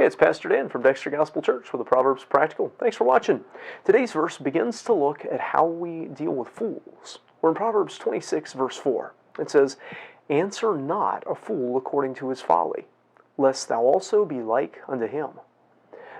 it's Pastor Dan from Dexter Gospel Church with the Proverbs Practical. Thanks for watching. Today's verse begins to look at how we deal with fools. We're in Proverbs 26, verse 4. It says, "Answer not a fool according to his folly, lest thou also be like unto him."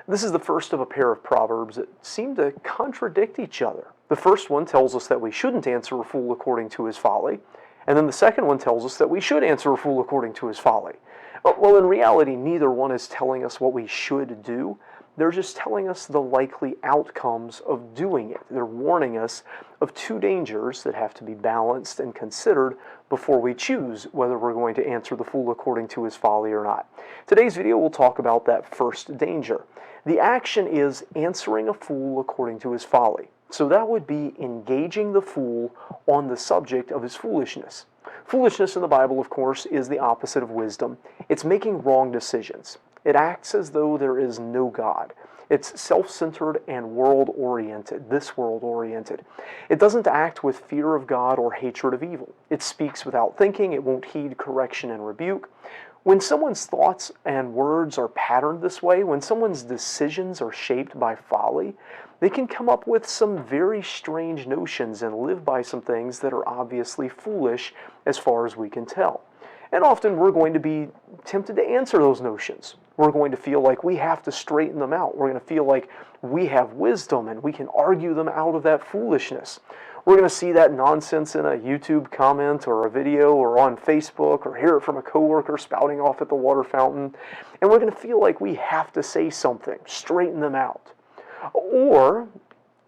This is the first of a pair of proverbs that seem to contradict each other. The first one tells us that we shouldn't answer a fool according to his folly, and then the second one tells us that we should answer a fool according to his folly. Well, in reality, neither one is telling us what we should do. They're just telling us the likely outcomes of doing it. They're warning us of two dangers that have to be balanced and considered before we choose whether we're going to answer the fool according to his folly or not. Today's video will talk about that first danger. The action is answering a fool according to his folly. So that would be engaging the fool on the subject of his foolishness. Foolishness in the Bible, of course, is the opposite of wisdom. It's making wrong decisions. It acts as though there is no God. It's self-centered and world-oriented, this world-oriented. It doesn't act with fear of God or hatred of evil. It speaks without thinking. It won't heed correction and rebuke. When someone's thoughts and words are patterned this way, when someone's decisions are shaped by folly, they can come up with some very strange notions and live by some things that are obviously foolish as far as we can tell. And often we're going to be tempted to answer those notions. We're going to feel like we have to straighten them out. We're going to feel like we have wisdom and we can argue them out of that foolishness. We're going to see that nonsense in a YouTube comment or a video or on Facebook or hear it from a coworker spouting off at the water fountain. And we're going to feel like we have to say something, straighten them out. Or,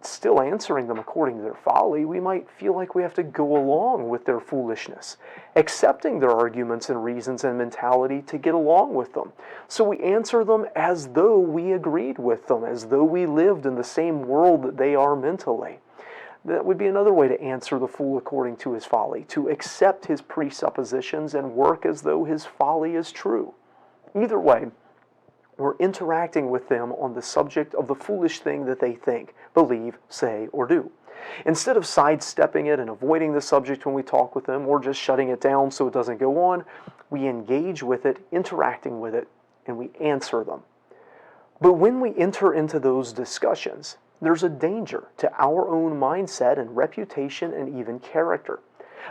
still answering them according to their folly, we might feel like we have to go along with their foolishness, accepting their arguments and reasons and mentality to get along with them. So we answer them as though we agreed with them, as though we lived in the same world that they are mentally. That would be another way to answer the fool according to his folly, to accept his presuppositions and work as though his folly is true. Either way, we're interacting with them on the subject of the foolish thing that they think, believe, say, or do. Instead of sidestepping it and avoiding the subject when we talk with them, or just shutting it down so it doesn't go on, we engage with it, interacting with it, and we answer them. But when we enter into those discussions, there's a danger to our own mindset and reputation and even character.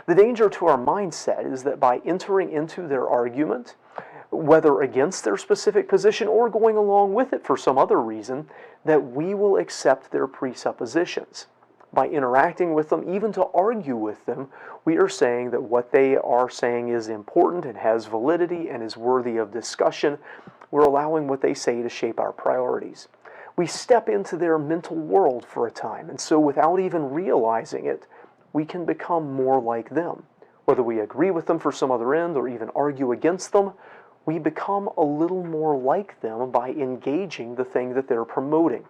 The danger to our mindset is that by entering into their argument, whether against their specific position or going along with it for some other reason, that we will accept their presuppositions. By interacting with them, even to argue with them, we are saying that what they are saying is important and has validity and is worthy of discussion. We're allowing what they say to shape our priorities. We step into their mental world for a time, and so without even realizing it, we can become more like them. Whether we agree with them for some other end or even argue against them, we become a little more like them by engaging the thing that they're promoting.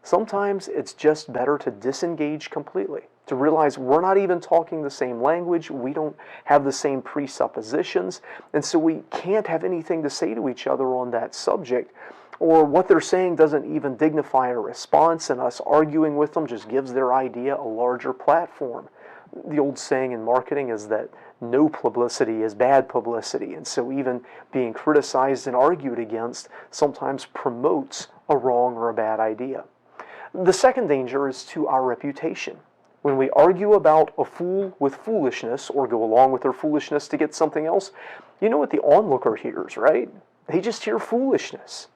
Sometimes it's just better to disengage completely, to realize we're not even talking the same language, we don't have the same presuppositions, and so we can't have anything to say to each other on that subject, or what they're saying doesn't even dignify a response, and us arguing with them just gives their idea a larger platform. The old saying in marketing is that no publicity is bad publicity, and so even being criticized and argued against sometimes promotes a wrong or a bad idea. The second danger is to our reputation. When we argue about a fool with foolishness or go along with their foolishness to get something else, you know what the onlooker hears, right? They just hear foolishness.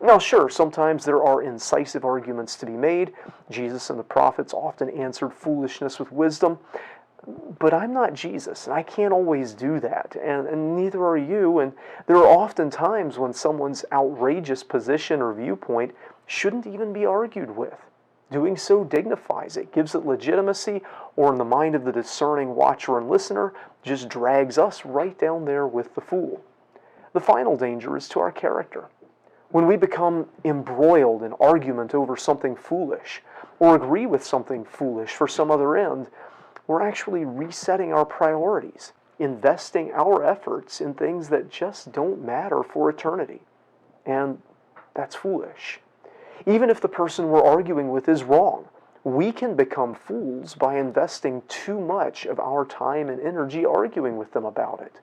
Now, sure, sometimes there are incisive arguments to be made. Jesus and the prophets often answered foolishness with wisdom. But I'm not Jesus, and I can't always do that, and neither are you. And there are often times when someone's outrageous position or viewpoint shouldn't even be argued with. Doing so dignifies it, gives it legitimacy, or in the mind of the discerning watcher and listener, just drags us right down there with the fool. The final danger is to our character. When we become embroiled in argument over something foolish, or agree with something foolish for some other end, we're actually resetting our priorities, investing our efforts in things that just don't matter for eternity. And that's foolish. Even if the person we're arguing with is wrong, we can become fools by investing too much of our time and energy arguing with them about it.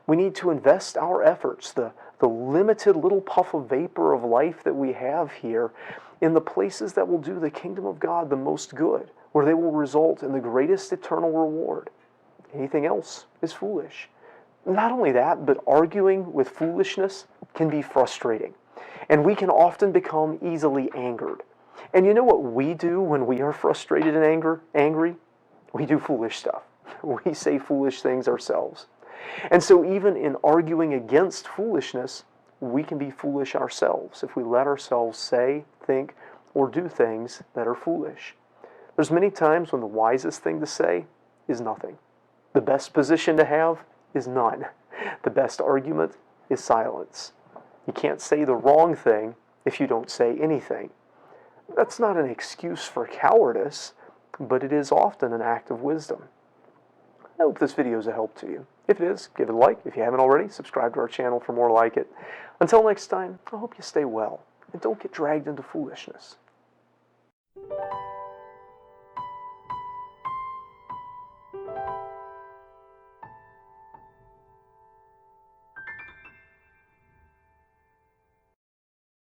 We need to invest our efforts, the the limited little puff of vapor of life that we have here in the places that will do the kingdom of God the most good, where they will result in the greatest eternal reward. Anything else is foolish. Not only that, but arguing with foolishness can be frustrating. And we can often become easily angered. And you know what we do when we are frustrated and angry? We do foolish stuff. We say foolish things ourselves. And so even in arguing against foolishness, we can be foolish ourselves if we let ourselves say, think, or do things that are foolish. There's many times when the wisest thing to say is nothing. The best position to have is none. The best argument is silence. You can't say the wrong thing if you don't say anything. That's not an excuse for cowardice, but it is often an act of wisdom. I hope this video is a help to you. If it is, give it a like. If you haven't already, subscribe to our channel for more like it. Until next time, I hope you stay well and don't get dragged into foolishness.